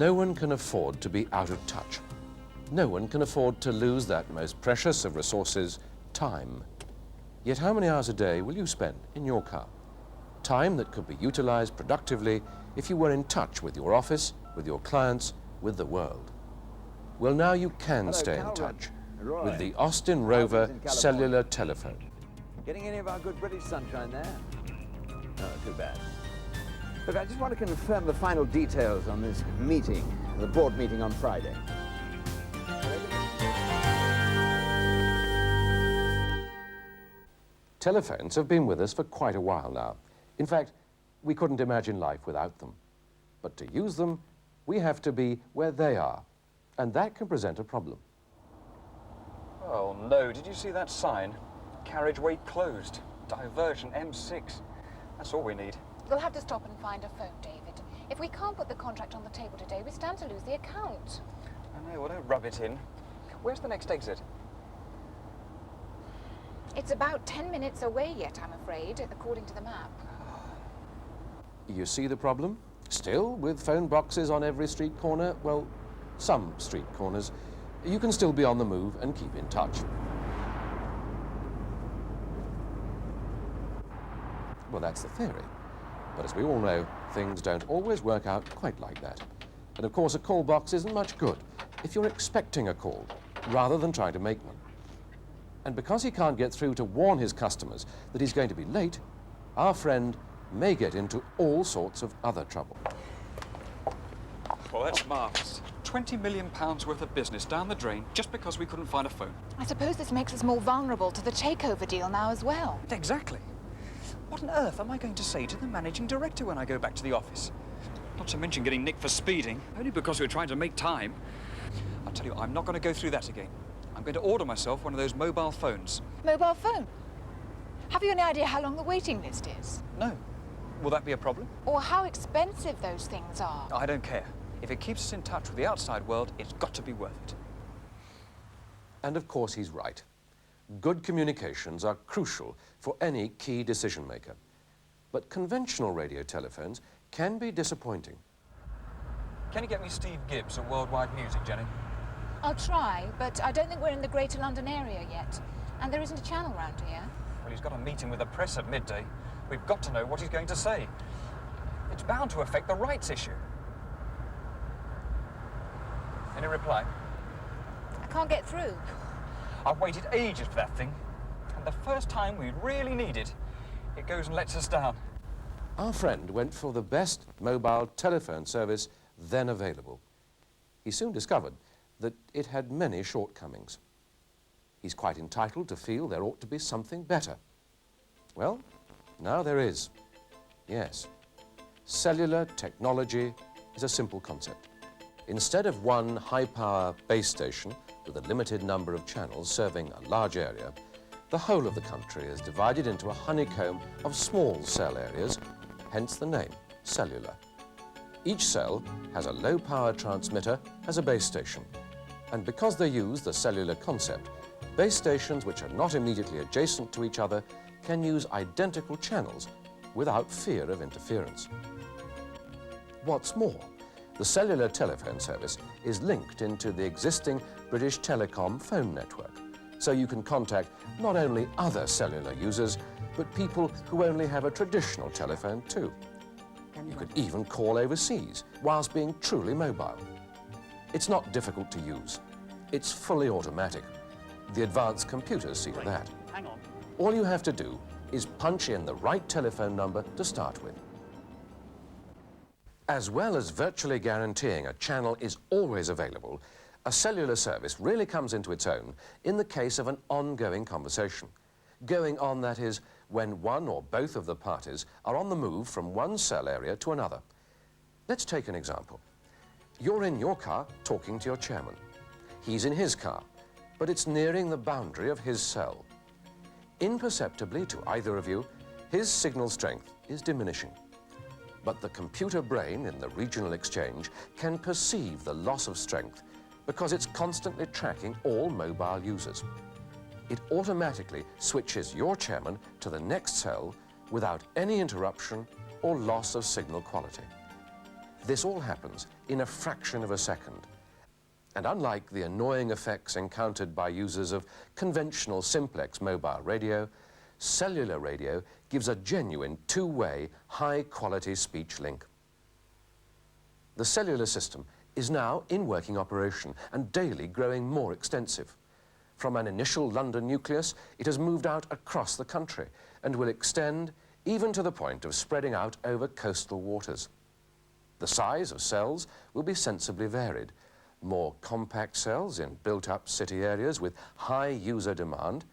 No one can afford to be out of touch. No one can afford to lose that most precious of resources, time. Yet how many hours a day will you spend in your car? Time that could be utilized productively if you were in touch with your office, with your clients, with the world. Well, now you can stay in touch with the Austin Rover cellular telephone. Getting any of our good British sunshine there? No, too bad. Look, I just want to confirm the final details on this meeting, the board meeting on Friday. Telephones have been with us for quite a while now. In fact, we couldn't imagine life without them. But to use them, we have to be where they are, and that can present a problem. Oh no, did you see that sign? Carriageway closed. Diversion M6. That's all we need. We'll have to stop and find a phone, David. If we can't put the contract on the table today, we stand to lose the account. I know, well, don't rub it in. Where's the next exit? It's about 10 minutes away yet, I'm afraid, according to the map. You see the problem? Still, with phone boxes on every street corner, well, some street corners, you can still be on the move and keep in touch. Well, that's the theory. But as we all know, things don't always work out quite like that. And of course, a call box isn't much good if you're expecting a call rather than trying to make one. And because he can't get through to warn his customers that he's going to be late, our friend may get into all sorts of other trouble. Well, that's marvellous. £20 million worth of business down the drain just because we couldn't find a phone. I suppose this makes us more vulnerable to the takeover deal now as well. Exactly. What on earth am I going to say to the managing director when I go back to the office? Not to mention getting nicked for speeding, only because we were trying to make time. I'll tell you, I'm not going to go through that again. I'm going to order myself one of those mobile phones. Mobile phone? Have you any idea how long the waiting list is? No. Will that be a problem? Or how expensive those things are? I don't care. If it keeps us in touch with the outside world, it's got to be worth it. And of course, he's right. Good communications are crucial for any key decision maker. But conventional radio telephones can be disappointing. Can you get me Steve Gibbs at Worldwide Music, Jenny? I'll try, but I don't think we're in the Greater London area yet. And there isn't a channel round here. Well, he's got a meeting with the press at midday. We've got to know what he's going to say. It's bound to affect the rights issue. Any reply? I can't get through. I've waited ages for that thing. And the first time we really need it, it goes and lets us down. Our friend went for the best mobile telephone service then available. He soon discovered that it had many shortcomings. He's quite entitled to feel there ought to be something better. Well, now there is. Yes. Cellular technology is a simple concept. Instead of one high-power base station with a limited number of channels serving a large area, the whole of the country is divided into a honeycomb of small cell areas, hence the name, cellular. Each cell has a low-power transmitter as a base station, and because they use the cellular concept, base stations which are not immediately adjacent to each other can use identical channels without fear of interference. What's more, the cellular telephone service is linked into the existing British Telecom phone network, so you can contact not only other cellular users, but people who only have a traditional telephone too. You could even call overseas whilst being truly mobile. It's not difficult to use. It's fully automatic. The advanced computers see to that. Hang on. All you have to do is punch in the right telephone number to start with. As well as virtually guaranteeing a channel is always available, a cellular service really comes into its own in the case of an ongoing conversation. Going on, that is, when one or both of the parties are on the move from one cell area to another. Let's take an example. You're in your car talking to your chairman. He's in his car, but it's nearing the boundary of his cell. Imperceptibly to either of you, his signal strength is diminishing. But the computer brain in the regional exchange can perceive the loss of strength because it's constantly tracking all mobile users. It automatically switches your chairman to the next cell without any interruption or loss of signal quality. This all happens in a fraction of a second. And unlike the annoying effects encountered by users of conventional simplex mobile radio, cellular radio gives a genuine two-way, high-quality speech link. The cellular system is now in working operation and daily growing more extensive. From an initial London nucleus, it has moved out across the country and will extend even to the point of spreading out over coastal waters. The size of cells will be sensibly varied. More compact cells in built-up city areas with high user demand,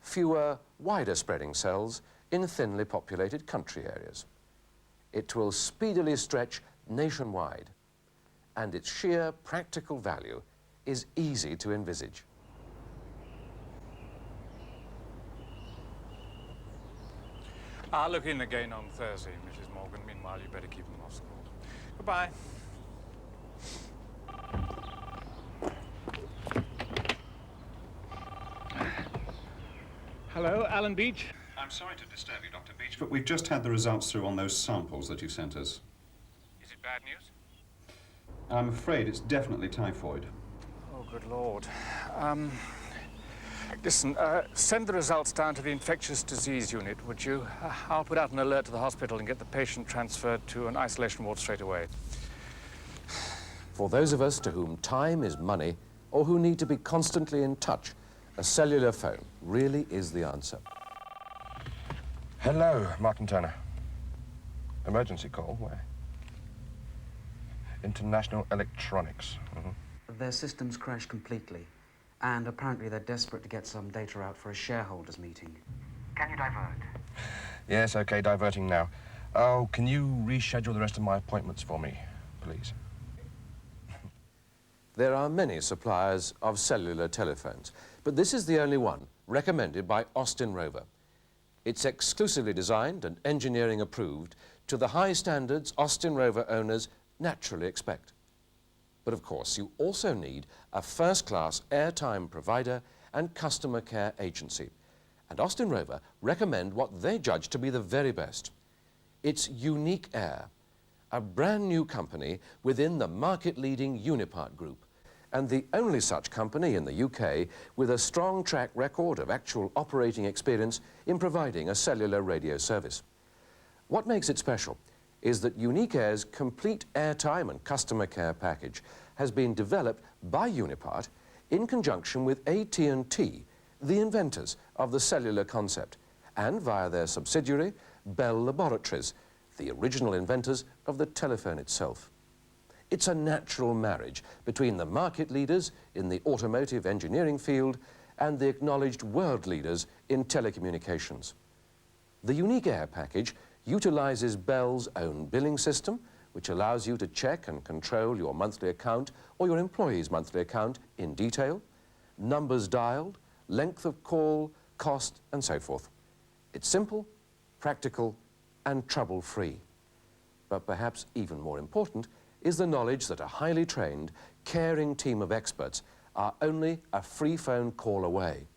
fewer, wider-spreading cells in thinly populated country areas. It will speedily stretch nationwide, and its sheer practical value is easy to envisage. I'll look in again on Thursday, Mrs. Morgan. Meanwhile, you better keep them off school. Goodbye. Hello, Alan Beach. I'm sorry to disturb you, Dr. Beach, but we've just had the results through on those samples that you sent us. Is it bad news? I'm afraid it's definitely typhoid. Oh, good Lord. Listen, send the results down to the infectious disease unit, would you? I'll put out an alert to the hospital and get the patient transferred to an isolation ward straight away. For those of us to whom time is money or who need to be constantly in touch, a cellular phone really is the answer. Hello, Martin Turner. Emergency call, where? International Electronics. Their systems crashed completely, and apparently they're desperate to get some data out for a shareholders meeting. Can you divert? Yes, okay, diverting now. Oh, can you reschedule the rest of my appointments for me, please? There are many suppliers of cellular telephones, but this is the only one recommended by Austin Rover. It's exclusively designed and engineering approved to the high standards Austin Rover owners naturally expect. But of course, you also need a first-class airtime provider and customer care agency. And Austin Rover recommend what they judge to be the very best. It's Uni-Care, a brand new company within the market-leading Unipart group, and the only such company in the UK with a strong track record of actual operating experience in providing a cellular radio service. What makes it special is that Uni-Care's complete airtime and customer care package has been developed by Unipart in conjunction with AT&T, the inventors of the cellular concept, and via their subsidiary, Bell Laboratories, the original inventors of the telephone itself. It's a natural marriage between the market leaders in the automotive engineering field and the acknowledged world leaders in telecommunications. The Uni-Care package utilizes Bell's own billing system, which allows you to check and control your monthly account or your employee's monthly account in detail, numbers dialed, length of call, cost, and so forth. It's simple, practical, and trouble-free. But perhaps even more important is the knowledge that a highly trained, caring team of experts are only a free phone call away.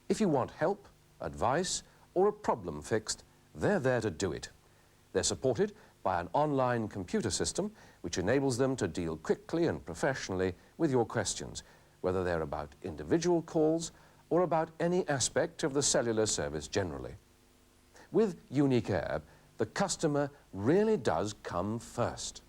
If you want help, advice, or a problem fixed, they're there to do it. They're supported by an online computer system which enables them to deal quickly and professionally with your questions, whether they're about individual calls or about any aspect of the cellular service generally. With Uni-Care, the customer really does come first.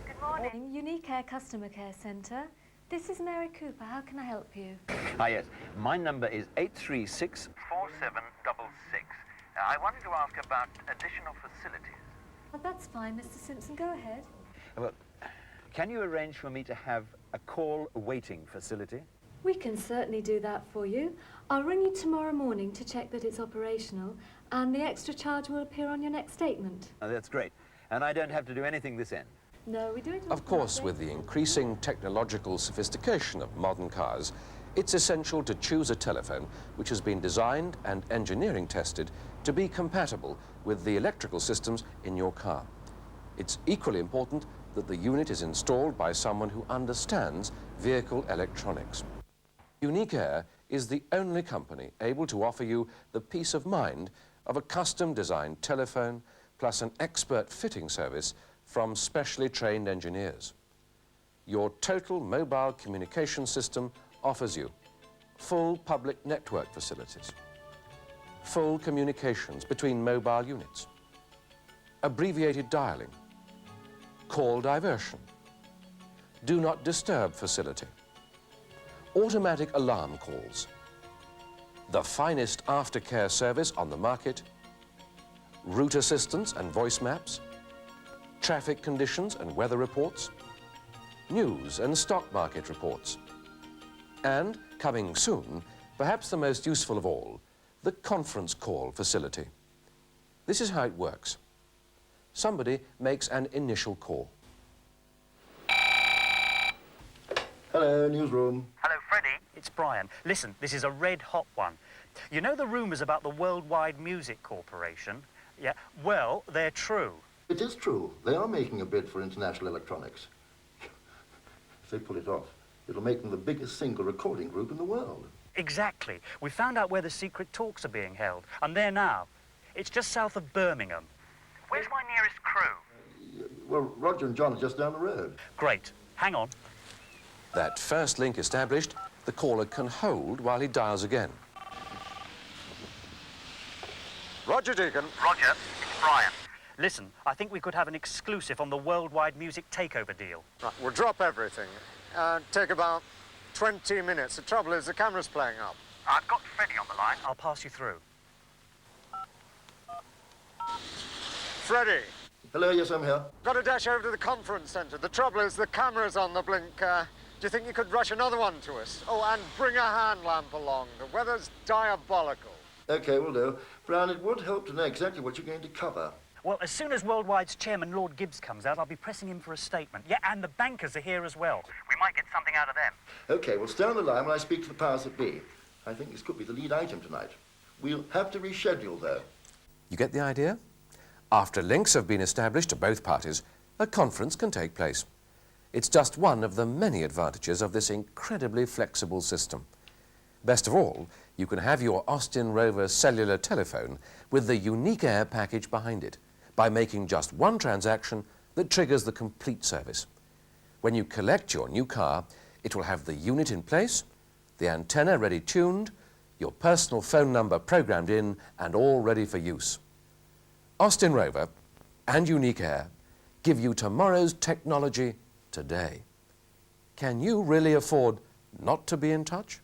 Good morning, Uni-Care Customer Care Centre. This is Mary Cooper. How can I help you? Yes. My number is 836-4766. I wanted to ask about additional facilities. Oh, that's fine, Mr. Simpson. Go ahead. Well, can you arrange for me to have a call waiting facility? We can certainly do that for you. I'll ring you tomorrow morning to check that it's operational, and the extra charge will appear on your next statement. Oh, that's great. And I don't have to do anything this end. No, we do it on Of course, Friday. with the increasing technological sophistication of modern cars, it's essential to choose a telephone which has been designed and engineering tested to be compatible with the electrical systems in your car. It's equally important that the unit is installed by someone who understands vehicle electronics. Uni-Care is the only company able to offer you the peace of mind of a custom-designed telephone plus an expert fitting service from specially trained engineers. Your total mobile communication system offers you full public network facilities, full communications between mobile units, abbreviated dialing, call diversion, do not disturb facility, automatic alarm calls, the finest aftercare service on the market, route assistance and voice maps, traffic conditions and weather reports, news and stock market reports, and, coming soon, perhaps the most useful of all, the conference call facility. This is how it works. Somebody makes an initial call. Hello, newsroom. Hello, Freddie. It's Brian. Listen, this is a red-hot one. You know the rumours about the Worldwide Music Corporation? Yeah, well, they're true. It is true. They are making a bid for international electronics. If they pull it off, it'll make them the biggest single recording group in the world. Exactly. We found out where the secret talks are being held. I'm there now. It's just south of Birmingham. Where's my nearest crew? Well, Roger and John are just down the road. Great. Hang on. That first link established, the caller can hold while he dials again. Roger, Deacon. Roger, it's Brian. Listen, I think we could have an exclusive on the Worldwide Music Takeover deal. Right, we'll drop everything. Take about 20 minutes. The trouble is the camera's playing up. I've got Freddie on the line. I'll pass you through. Freddie. Hello, yes, I'm here. Got to dash over to the conference centre. The trouble is the camera's on the blink. Do you think you could rush another one to us? Oh, and bring a hand lamp along. The weather's diabolical. OK, will do. Brown, it would help to know exactly what you're going to cover. Well, as soon as Worldwide's chairman, Lord Gibbs, comes out, I'll be pressing him for a statement. Yeah, and the bankers are here as well. We might get something out of them. OK, well, stay on the line when I speak to the powers that be. I think this could be the lead item tonight. We'll have to reschedule, though. You get the idea? After links have been established to both parties, a conference can take place. It's just one of the many advantages of this incredibly flexible system. Best of all, you can have your Austin Rover cellular telephone with the Uni-Care package behind it by making just one transaction that triggers the complete service. When you collect your new car, it will have the unit in place, the antenna ready tuned, your personal phone number programmed in and all ready for use. Austin Rover and Uni-Care give you tomorrow's technology today. Can you really afford not to be in touch?